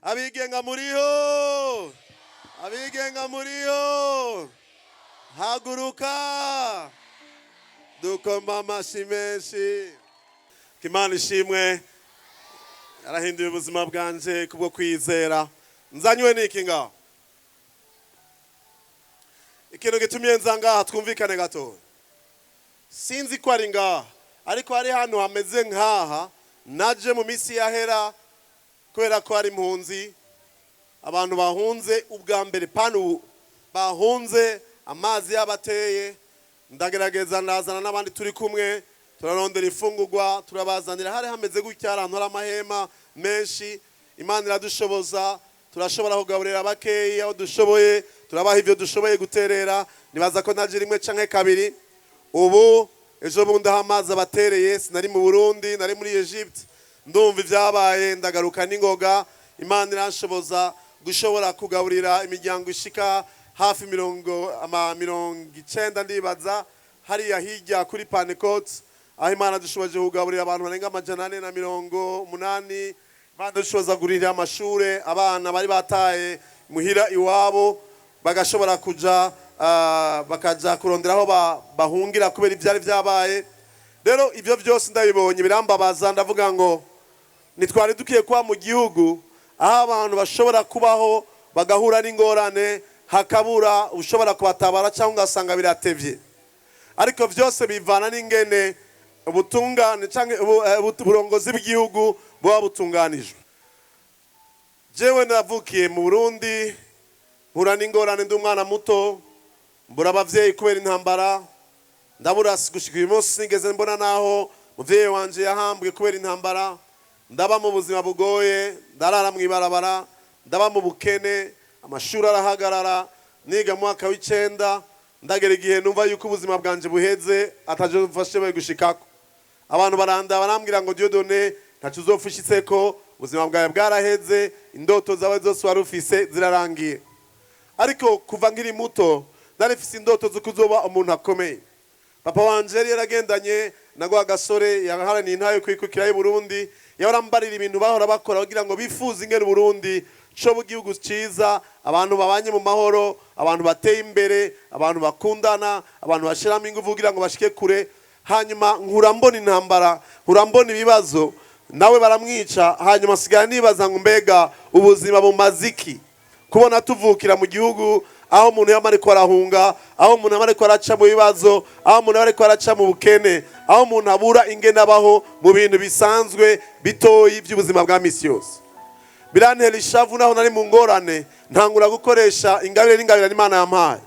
Abigenga muriho. Abigenga muriho. Haguruka. Dukoma amashi menshi. Imana ishimwe. Arahinduye ubuzima bwanje kubwo kwizera. Nzanywe niki ngaho? Ikintu gitumye nza ngaha twumvikane gato. Sinzi ko ari ngaha, ariko hari hano hameze nkaha naje mu misi yahera kubera ko ari impunzi. Abantu bahunze ubwa mbere panu bahunze amazi yabateye. Ndagerageza ndazana n'abandi turi kumwe turarondera ifungurwa turabazanira. Hari hameze gutya ahantu hari amahema menshi. Imana iradushoboza, turashobora kugaburira bakeyi aho dushoboye, turabaha ivyo dushoboye guterera. Nibaza ko naje rimwe canke kabiri. Ubu ejo bundi amazi abatereye, sinari mu Burundi nari muri Egypt, ndumva ivyabaye ndagaruka n'ingoga. Imana iranshoboza gushobora kugaburira imiryango ishika hafi 90 ndibaza hariya hirya kuri Pentecote, aho Imana dushoboje kugaburira abantu barenga 480. Imana dushoboza gurira amashure abana bari bataye muhira iwabo bagashobora kuja bakaja kuronderaho bahungira kubera ivyari vyabaye. Rero ivyo byose ndabibonye birambabaza, ndavuga ngo nitwari dukiye kwa mu gihugu aho abantu bashobora kubaho bagahura n'ingorane, hakabura ushobora kubatabara cyangwa ugasanga biratevye. Ariko byose bivana n'ingene ubutungane cyangwa uburongozi bw'igihugu buba butunganijwe. Jewe navukiye mu Burundi, mpura n'ingorane ndi umwana muto, mbura abavyeyi kubera intambara. Ndabura gushika uyu munsi nigeze mbona naho muvyeyi wanje yahambwe kubera intambara. Ndaba mu buzima bugoye, ndarara mwibarabara, ndaba mu bukene, amashuri arahagarara, niga mu mwaka w'icenda. Ndagera igihe numva yuko ubuzima bwanje buheze ataje mfashe baye gushikako. Abantu barambwira ngo Dieudonné ntacu uzofushitseko, ubuzima bwawe bwaraheze, indoto zawe zose warufise zirarangiye. Ariko kuva nkiri muto narifise indoto zo kuzoba umuntu akomeye. Papa wanje yari yaragendanye nagwa gasore yaharaniye intayo kwikukira y'Uburundi, yarambarira ibintu bahora bakora kugira ngo bifuze ingene Burundi cyo bugihugu ciza, abantu babanye mu mahoro, abantu bateye imbere, abantu bakundana, abantu bashiramo ingufu kugira ngo bashike kure. Hanyuma nkura mbona intambara, nkura mbona ibibazo, nawe baramwica. Hanyuma sigara nibaza ngo mbega ubuzima bumaziki kubona tuvukira mu gihugu aho umuntu yamari ko arahunga, aho umuntu yamari ko araca mu bibazo, aho umuntu yamari ko araca mu bukene, aho umuntu abura ingene abaho mu bintu bisanzwe bitoyi by'ubuzima bwa misi yose. Birantera ishavu naho nari mu ngorane, ntangura gukoresha ingabire n'ingabire Imana yampaye.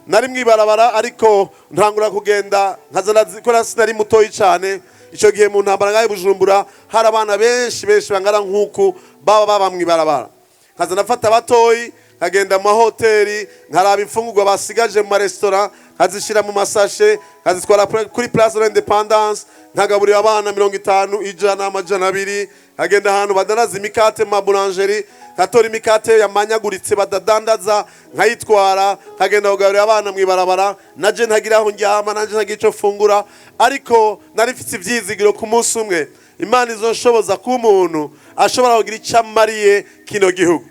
Nari mwibarabara ariko ntangura kugenda nkazana zikora, sinari mutoyi cyane. Ico gihe mu ntambara ngaye Bujumbura hari abana benshi bangara nkuko baba mwibarabara. Nkaza nafata batoyi nkagenda mu mahoteli, nkaraba imfungurwa basigaje mu restaurant, nkazishira mu masashe, nkazitwara kuri Place de l'Independance, nkagaburira abana 50, 100, 200. Nkagenda ahantu badanaza imikate mu boulangerie, nkatora imikate yamanyaguritse badadandaza nkayitwara, nkagenda kugaburira abana mwibarabara. Naje ntagira aho njyama, naje ntagira ico fungura. Ariko narifite ivyizigiro ku munsi umwe Imana izoshoboza ku muntu ashobora kugira icamariye kino gihugu.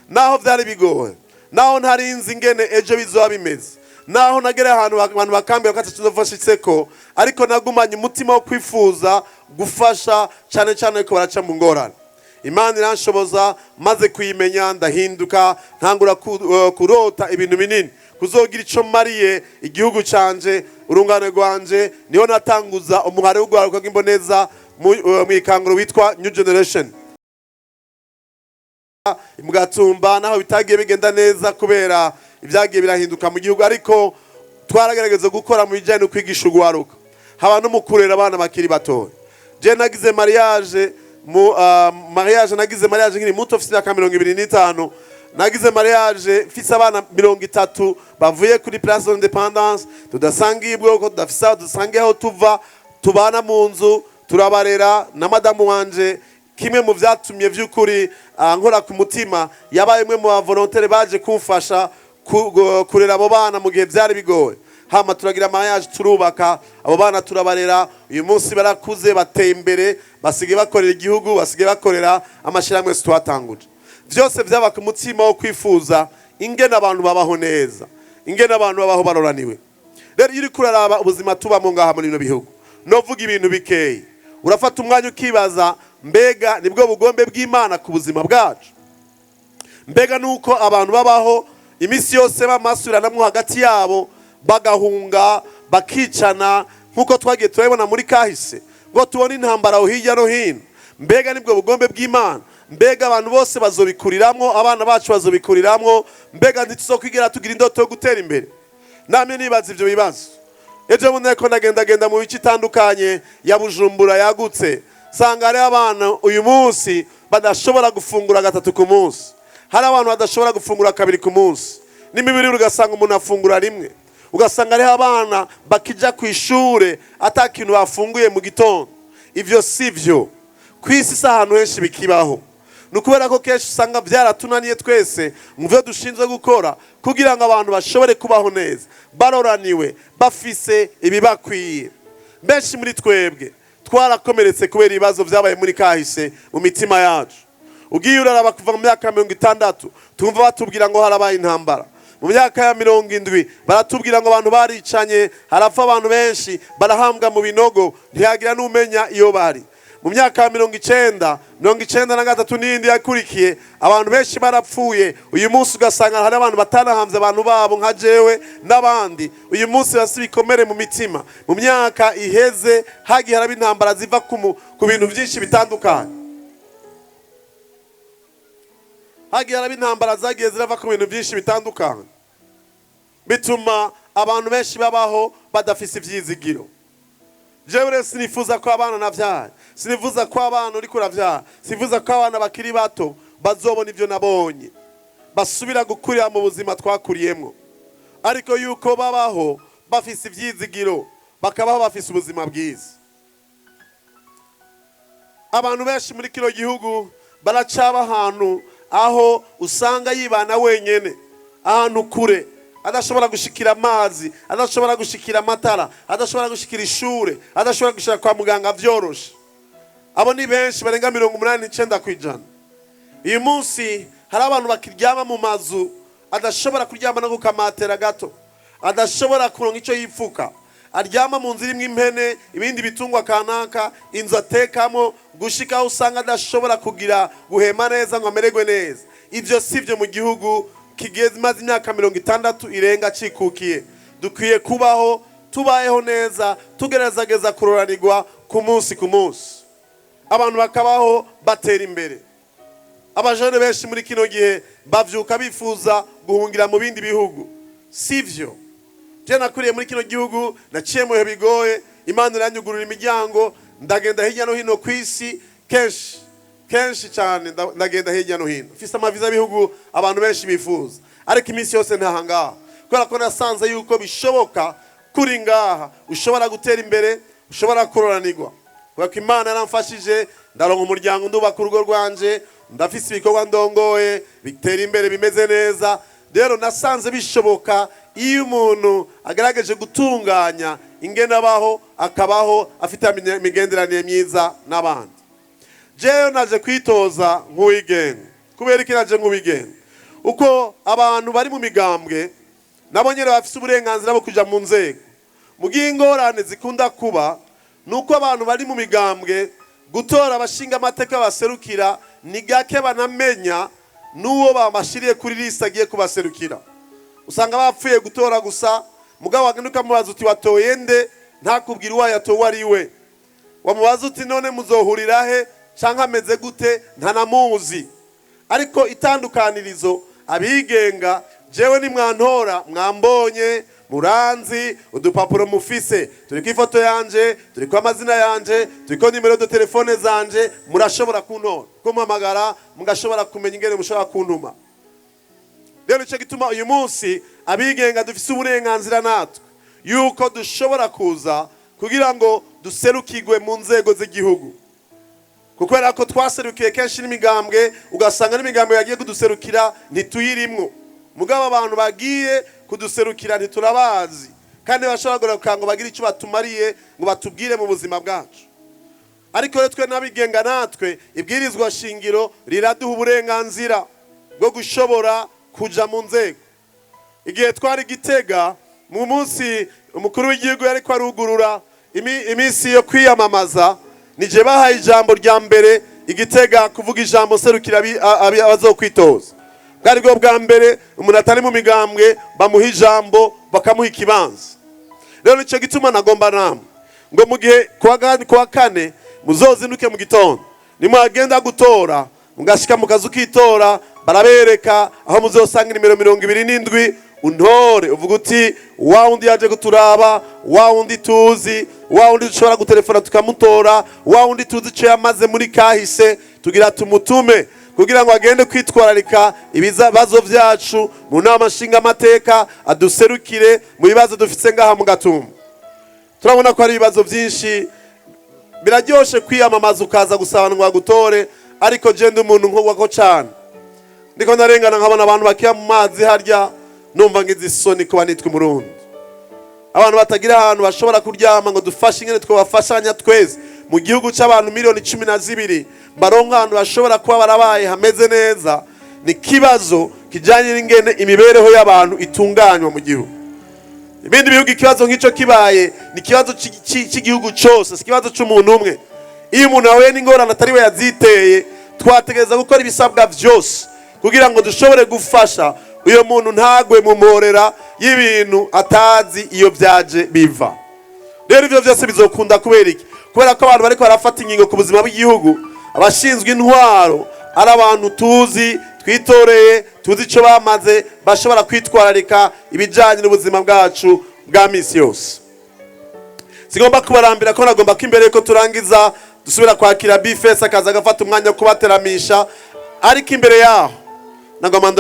Naho vyari bigoye, naho ntari inzi ingene ejo bizoba bimeze, naho nagera ahantu abantu bakambira ko atazofashitseko, ariko nagumanye umutima wo kwifuza gufasha cyane cyane ko baraca mu ngorane. Imana iranshoboza, maze kuyimenya ndahinduka, ntangura kurota ibintu binini kuzogira ico mariye igihugu canje, urungane rwanje. Niho natanguza umuhare w'ugwaruka rw'imboneza mu ikanguro witwa New Generation mu Gatumba. Naho bitagiye bigenda neza kubera ibyagiye birahinduka mu gihugu, ariko twaragerageza gukora mu bijyanye no kwigisha ugwaruka, haba no mu kurera abana bakiri bato. Je nagize mariage nagize mariage nkiri muto mfite imyaka 25. Nagize mariage mfise abana 30 bavuye kuri Place de l'Independance, tudasangiye ubwoko, tudafisa dusangiye aho tuva, tubana mu nzu, turabarera na madamu wanje. Kimwe mu vyatumye vy'ukuri nkora ku mutima, yabaye mwe mu volontaire baje kumfasha kurera abo bana mu gihe vyari bigoye. Hama turagira mariage, turubaka abo bana, turabarera. Uyu munsi barakuze, bateye imbere, basigaye bakorera igihugu, basigaye bakorera amashiramwe twatanguje. byose byaba ku mutima wo kwifuza ingene abantu babaho neza, ingene abantu babaho baroraniwe. Rero iyo uriko uraraba ubuzima tubamo ngaha muri bino bihugu, novuga ibintu bikeyi, urafata umwanya ukibaza mbega nibwo bugombe bw'Imana ku buzima bwacu? Mbega nuko abantu babaho imisi yose bamasubiranamwo hagati yabo, bagahunga bakicana nkuko twagiye turabibona muri kahise, ngo tubone intambara aho hirya no hino? Mbega nibwo bugombe bw'Imana? Mbega abantu bose bazobikuriramwo, abana bacu bazobikuriramwo? Mbega ntituzokwigera tugira indoto yo gutera imbere? Namwe nibaza ivyo bibazo. Ejo bundi ko ndagenda mu bice itandukanye ya Bujumbura yagutse, sanga ari abana uyu munsi badashobora gufungura gatatu ku munsi, hari abantu badashobora gufungura kabiri ku munsi, n'imibiri ugasanga umuntu afungura rimwe, ugasanga ari abana bakija ku ishure atakintu bafunguye mu gitondo. Ivyo sivyo kwisi ahantu henshi bikibaho. Nukubera ko kenshi usanga byaratunaniye twese mu byo dushinzwe gukora kugira ngo abantu bashobore kubaho neza, baroraniwe, bafise ibibakwiye. Benshi muri twebwe twarakomeretse kubera ibibazo byabaye muri kahise mu mitima yacu. Ugiye uraraba kuva mu myaka 60 tumva batubwira ngo harabaye intambara. Mu myaka ya 70 baratubwira ngo abantu baricanye, harapfa abantu benshi, barahambwa mu binogo, ntiyagira n'umenya iyo bari. Mu myaka ya 93 n'indi yakurikiye abantu benshi barapfuye. Uyu munsi ugasanga hari abantu batanahamze abantu babo nka jewe n'abandi. Uyu munsi basibikomere mu mitima. Mu myaka iheze hagiye haraba intambara ziva ku bintu byinshi bitandukanye. Hagiye haraba intambara zagiye zirava ku bintu byinshi bitandukanye, bituma abantu benshi babaho badafise ivyizigiro. Jewe sinifuza ko abana navyaye, sinifuza ko abana uri kuravyaye, sinifuza ko abana bakiri bato bazobona ivyo nabonye, basubira gukurira mu buzima twakuriyemo, ariko yuko babaho bafise ivyizigiro, bakabaho bafise ubuzima bwiza. Abantu benshi muri kino gihugu baracaba ahantu aho usanga yibana wenyene, ahantu kure, adashobora gushikira amazi, adashobora gushikira amatara, adashobora gushikira ishure, adashobora gushika kwa muganga vyoroshe. Abo ni benshi barenga 89%. Uyu munsi hari abantu bakiryama mu mazu, adashobora kuryama no kukamatera gato, adashobora kuronka ico yifuka, aryama mu nzira imwe impene, ibindi bitungwa kanaka, inzu atekamo, gushika usanga adashobora kugira guhema neza ngo amererwe neza. Ivyo sivyo mu gihugu kigeze maze imyaka 60 irenga cikukiye. Dukwiye kubaho tubayeho neza, tugerageza kuroranirwa ku munsi ku munsi, abantu bakabaho batera imbere. Abajene benshi muri kino gihe bavyuka bifuza guhungira mu bindi bihugu, sivyo. Je nakuriye muri kino gihugu, naciye mu bigoye, Imana iranyugurura imiryango, ndagenda hirya no hino kwisi, kenshi cyane ndagenda hirya no hino. Fise amaviza bihugu abantu benshi bifuza, ariko iminsi yose ntahanga, kubera ko nasanze yuko bishoboka kuri ngaha ushobora gutera imbere, ushobora kuroranirwa. Kubera ko Imana yaramfashije, ndaronka umuryango, ndubaka urugo rwanje, ndafise ibikorwa ndongoye bitera imbere bimeze neza. Rero nasanze bishoboka iyo umuntu agaragaje gutunganya ingene abaho, akabaho afite imigenderanire myiza n'abandi. Jewe naje kwitoza nk'uwigenga. Kubera iki naje nk'uwigenga? Uko abantu bari mu migambwe nabo nyene bafise uburenganzira bwo kuja mu nzego. Mu ngorane zikunda kuba nuko abantu bari mu migambwe gutora abashingamateka baserukira ni gake banamenya nuwo bamashiriye kuri lista agiye kubaserukira. Usanga bapfuye gutora gusa, mugabo wagenduka mubaza uti watoye nde, ntakubwira uwa yatowe ari we. Wamubaza uti none muzohurira he canka ameze gute, ntanamuzi. Ariko itandukanirizo abigenga, jewe ni mwantora, mwambonye, muranzi, udupapuro mufise, turiko ifoto yanje, turiko amazina yanje, turiko nimero de telefone zanje, murashobora kuntora, kumpamagara, mugashobora kumenya ingene mushobora kuntuma. Rero ico gituma uyu munsi abigenga dufise uburenganzira natwe yuko dushobora kuza kugira ngo duserukirwe mu nzego z'igihugu. Kubera ko twaserukiye kenshi n'imigambwe, ugasanga n'imigambwe yagiye kuduserukira ntituyirimwo, mugabo abantu bagiye kuduserukira ntiturabazi, kandi bashobora ngo bagire icyo batumariye ngo batubwire mu buzima bwacu. Ariko rero twe n'abigenga natwe ibwirizwa shingiro riraduha uburenganzira bwo gushobora kuja mu nzego. Igihe twari Gitega mu munsi umukuru w'igihugu yari ko arugurura iminsi yo kwiyamamaza, nije bahaye ijambo rya mbere Igitega kuvuga ijambo serukira abazokwitoza. Bwari bwo bwa mbere umuntu atari mu migambwe bamuha ijambo bakamuha ikibanza. Rero nico gituma nagomba namwe ngo mu gihe kwa kane muzozinduke mu gitondo, nimwagenda gutora mugashika mu kazu kitora, barabereka aho muzosanga nimero 27 untore, uvuga uti wa wundi yaje guturaba, wa wundi tuzi, wa wundi dushobora gutelefona tukamutora, wa wundi tuzi ico yamaze muri kahise, tugira tumutume kugira ngo agende kwitwararika ibibazo vyacu mu nama nshingamateka, aduserukire mu bibazo dufite ngaha mu Gatumba. Turabona ko ari ibibazo byinshi, biraryoshe kwiyamamaza ukaza gusabanwa gutore, ariko je ndi umuntu nk'uwako cyane, ndiko ndarengana nkabona abantu bakiya mu mazi harya, numva ngize isoni kuba nitwe Murundi. Abantu batagira ahantu bashobora kuryama ngo dufashe ingene twabafashanya twese mu gihugu cy'abantu miliyoni 12 baronka ahantu bashobora kuba barabaye hameze neza, ni kibazo kijanye n'ingene imibereho y'abantu itunganywa mu gihugu. Ibindi bihugu ikibazo nk'ico kibaye ni kibazo cy'igihugu cyose, si kibazo cy'umuntu umwe. Iyo umuntu ahuye n'ingorane atari we yaziteye, twategereza gukora ibisabwa vyose kugira ngo dushobore gufasha uyo muntu ntagwe mu morera y'ibintu atazi iyo byaje biva. Rero ivyo vyose bizokunda kubera iki? Kubera ko abantu bariko barafata ingingo ku buzima bw'igihugu, abashinzwe intwaro ari abantu tuzi, twitoreye, tuzi ico bamaze, bashobora kwitwararika ibijanye n'ubuzima bwacu bwa misi yose. Sigomba kubarambira ko nagomba ko imbere ko turangiza dusubira kwakira bifesa akaza gafata umwanya wo kubateramisha, ariko imbere yaho nagomba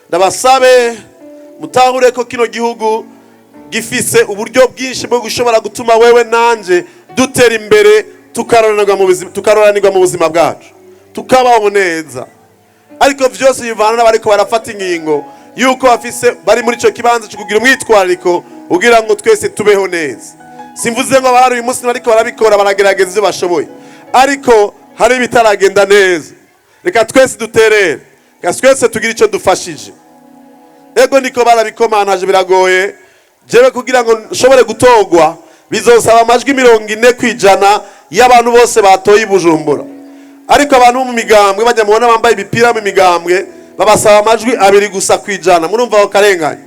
ndabasabe mutahure ko kino gihugu gifise uburyo bwinshi bwo gushobora gutuma wewe nanje dutera imbere, tukaroranirwa mu buzima bwacu, tukabaho neza. Ariko vyose bivana n'abariko barafata ingingo yuko bari muri ico kibanza cyo kugira umwitwarariko kugira ngo twese tubeho neza. Simvuze ngo abahari uyu munsi bariko barabikora baragerageza ivyo bashoboye, ariko hari bitaragenda neza. Reka twese duterere, reka twese tugira ico dufashije. Ego niko barabikomantaje biragoye, jewe kugira ngo nshobore gutogwa bizosaba amajwi 40% y'abantu bose batoye Bujumbura. Ariko abantu mu migambwe bajya mubona bambaye ibipira mu migambwe babasaba amajwi 2 gusa kwijana. Murumva aho karenganye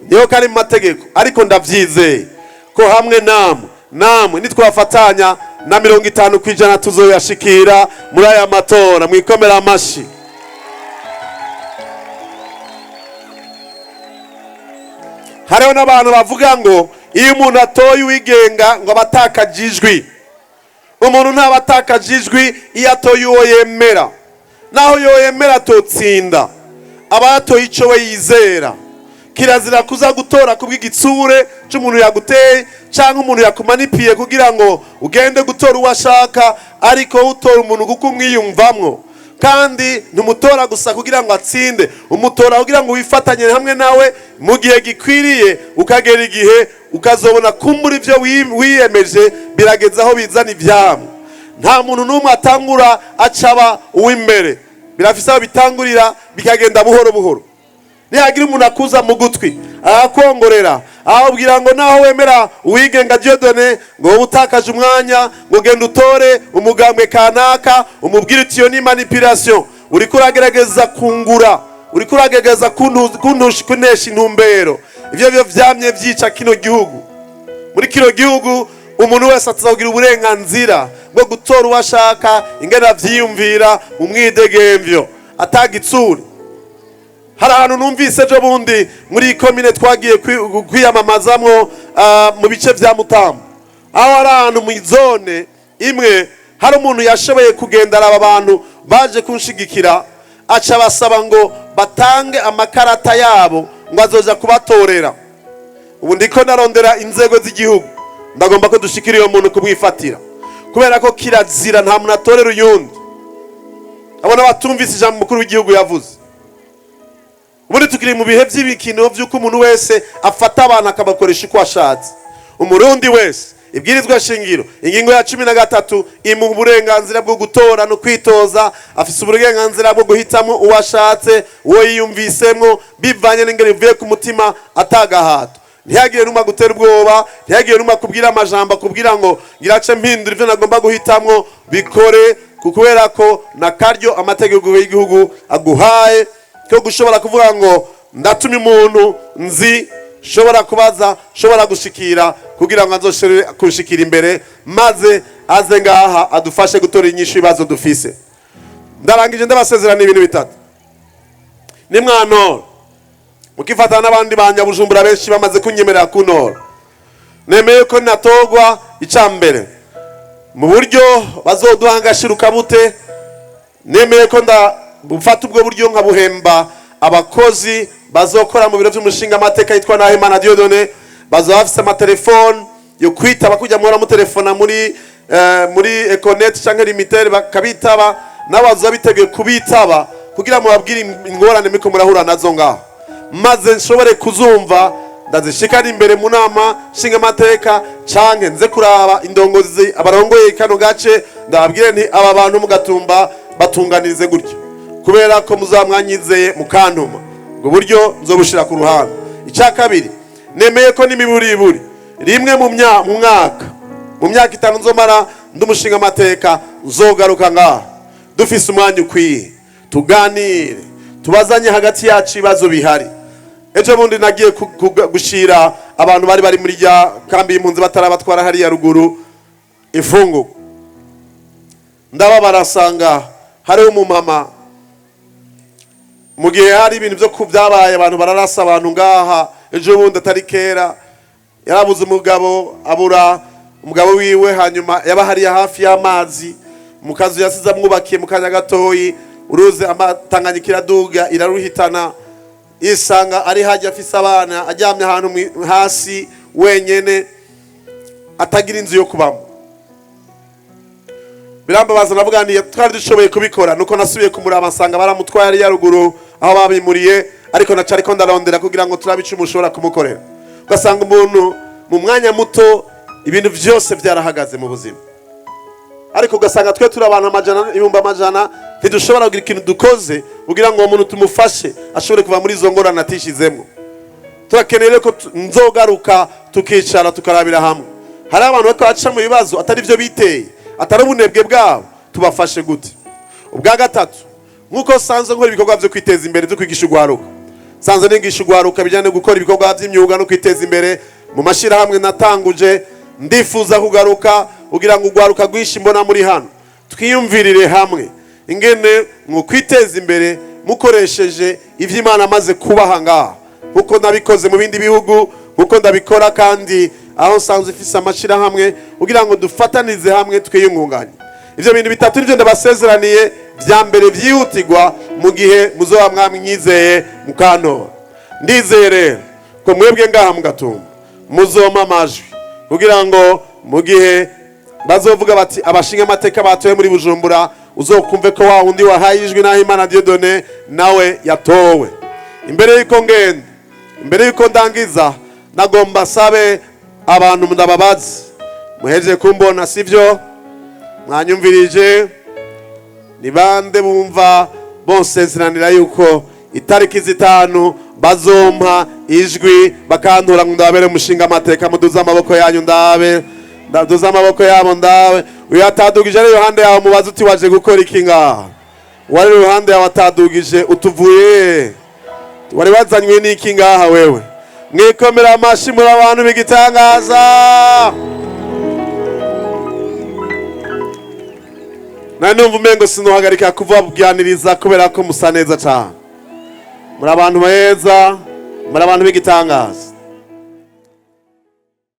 niyo kari mu mategeko, ariko ndavyizeye ko hamwe namwe nitwafatanya na 50% tuzoyashikira muri aya matora. Mwikomera amashi. Hariho n'abantu bavuga ngo iyo umuntu atoye uwigenga ngo abatakajijwi. Umuntu ntabatakajijwi iyo atoye uwo yemera, naho yo yemera totsinda abatoye ico we yizera. Kirazira kuza gutora kubw'igitsure cy'umuntu yaguteye cyangwa umuntu yakumanipiye kugira ngo ugende gutora uwashaka, ariko utora umuntu kuko umwiyumvamwo. Kandi ntumutora gusa kugira ngo atsinde, umutora kugira ngo wifatanye hamwe nawe mu gihe gikwiriye, ukagera igihe ukazobona kumbura ivyo wiyemeje birageza aho bizana ivyamwe. Nta muntu numwe atangura acaba uw'imbere, birafise aho bitangurira bikagenda buhoro buhoro. Nihagira umuntu akuza mu gutwi akongorera ahubwira ngo naho wemera Uwigenga Dieudonné ngo utakaje umwanya ngo genda utore umugambwe kanaka, umubwire uti yo ni manipulation, uri kuragerageza kungura, uri kuragerageza kunesha intumbero. Ivyo vyamye vyica kino gihugu. Muri kino gihugu umuntu wese atazagira uburenganzira bwo gutora uwashaka ingene avyiyumvira mu mwidegemvyo atagitsura. Hari ahantu numvise ejo bundi muri komine twagiye kwiyamamazamwo mu bice vya Mutamba, aho hari ahantu mu zone imwe hari umuntu yashoboye kugendera aba bantu baje kunshigikira, aca basaba ngo batange amakarata yabo ngo azoja kubatorera. Ubu ndiko narondera inzego z'igihugu, ndagomba ko dushikira iyo muntu kubwifatira, kubera ko kirazira nta muntu atorera uyundi. Abona batumvise ijambo mukuru w'igihugu yavuze. Ubundi tukiri mu bihe by'ibikino by'uko umuntu wese afata abantu akabakoresha uko ashatse. Umurundi wese ibwirizwa shingiro ingingo ya 13 imuha uburenganzira bwo gutora no kwitoza, afise uburenganzira bwo guhitamo uwashatse uwo yiyumvisemwo bivanye n'ingene bivuye ku mutima atagahato. Ntihagire numa gutera ubwoba, ntihagire numa kubwira amajambo kubwira ngo ngirace mpindura ivyo nagomba guhitamwo, bikore kubera ko nakaryo amategeko y'igihugu aguhaye cyo gushobora kuvuga ngo ndatuma umuntu nzi shobora kubaza, shobora gushikira kugira ngo azoshobore kushikira imbere maze aze ngaha adufashe gutora inyishu ibibazo dufise. Ndarangije ndabasezerana ibintu bitatu. Nimwanora mukifatana n'abandi banyabujumbura benshi bamaze kunyemerera kunora, nemeye ko natogwa icambere mu buryo bazoduhangashiruka bute, nemeye ko ndabufata ubwo buryo nkabuhemba abakozi bazokora mu biro by'umushingamateka yitwa Nahimana Dieudonné, bazoba bafise amatelefone yo kwitaba kujya muhora mu telefona muri Econet canke limitere bakabitaba, n'abazoba biteguye kubitaba kugira mu babwire ingorane miko murahura nazo ngaho, maze nshobore kuzumva ndazishikana imbere mu nama nshingamateka canke nze kuraba indongozi abarongoye kano gace ndababwire nti aba bantu mu Gatumba batunganirize gutyo kubera ko muzamwanyizeye mukantuma, ubwo buryo nzobushira ku ruhande. Icya kabiri, nemeye ko n'imiburiburi rimwe mu myaka 5 nzomara ndumushingamateka nzogaruka ngaha dufise umwanya ukwiye tuganire tubazanye hagati yacu ibibazo bihari. Ejo bundi nagiye gushira abantu bari muri ya kambi y'impunzi batarabatwara hari ya ruguru ifungo, ndaba barasanga hari umumama mu gihe hari ibintu byo kubyabaye abantu bararasa abantu ngaha. Ejo bundi atari kera yarabuze umugabo, abura umugabo wiwe, hanyuma yaba hari hafi y'amazi mu kazu yasize amwubakiye mu kanya gatoyi, uruze amatanganyikira duga iraruhitana, isanga ari hajya afise abana ajyamye ahantu hasi wenyene atagira inzu yo kubamo. Birambabaza navuga nti twari dushoboye kubikora, nuko nasubiye kumuraba nsanga baramutwaye ari ya ruguru aho babimuriye, ariko nacari ko ndarondera kugira ngo turabice umushobora kumukorera. Ugasanga umuntu mu mwanya muto ibintu byose byarahagaze mu buzima, ariko ugasanga twe turi abantu ibihumbi amajana ntidushobora kugira ikintu dukoze kugira ngo uwo muntu tumufashe ashobore kuva muri izo ngorane atishizemo. Turakeneye ko nzogaruka tukicara tukarabira hamwe. Hari abantu bakaca mu bibazo atari byo biteye, atari ubunebwe bwabo, tubafashe gute. Ubwa gatatu, nkuko sanze nkora ibikorwa byo kwiteza imbere byo kwigisha ugwaruka, sanze nigisha ugwaruka bijyane gukora ibikorwa by'imyuga no kwiteza imbere mu mashira hamwe natanguje, ndifuza kugaruka kugira ngo ugwaruka gwishi mbona muri hano twiyumvirire hamwe ingene mu kwiteza imbere mukoresheje ivy'Imana maze kubaha ngaha, kuko nabikoze mu bindi bihugu, kuko ndabikora kandi aho sanze ifise amashira hamwe kugira ngo dufatanize hamwe twiyungunganye. Ivyo bintu bitatu nivyo ndabasezeraniye vya mbere vyihutirwa mu gihe muzoba mwamwizeye mukano. Ndizere ko mwebwe ngaha mu Gatumba muzoma amajwi kugira ngo mu gihe bazovuga bati abashingamateka batoye muri Bujumbura uzokumve ko wa wundi wahaye ijwi Nahimana Dieudonné nawe yatowe. Imbere yuko ndangiza nagomba sabe abantu ndababazi muheje kumbona sivyo mwanyumvirije, ni bande bumva bonsezeranira yuko itariki 5 bazompa ijwi bakantura ngo ndabere Umushingamateka, muduza amaboko yanyu ndaduza amaboko yabo ndawe. Uyu atadugije ari iruhande yawe mubaza uti waje gukora iki ngaha, wari iruhande yawe atadugije utuvuye wari wazanywe n'iki ngaha wewe. Mwikomera amashi muri abantu bigitangaza. Nanumva umengo sinuhagarika kuvuganiriza kubera ko musa neza cyane. Muri abantu beza, muri abantu bigitangaza.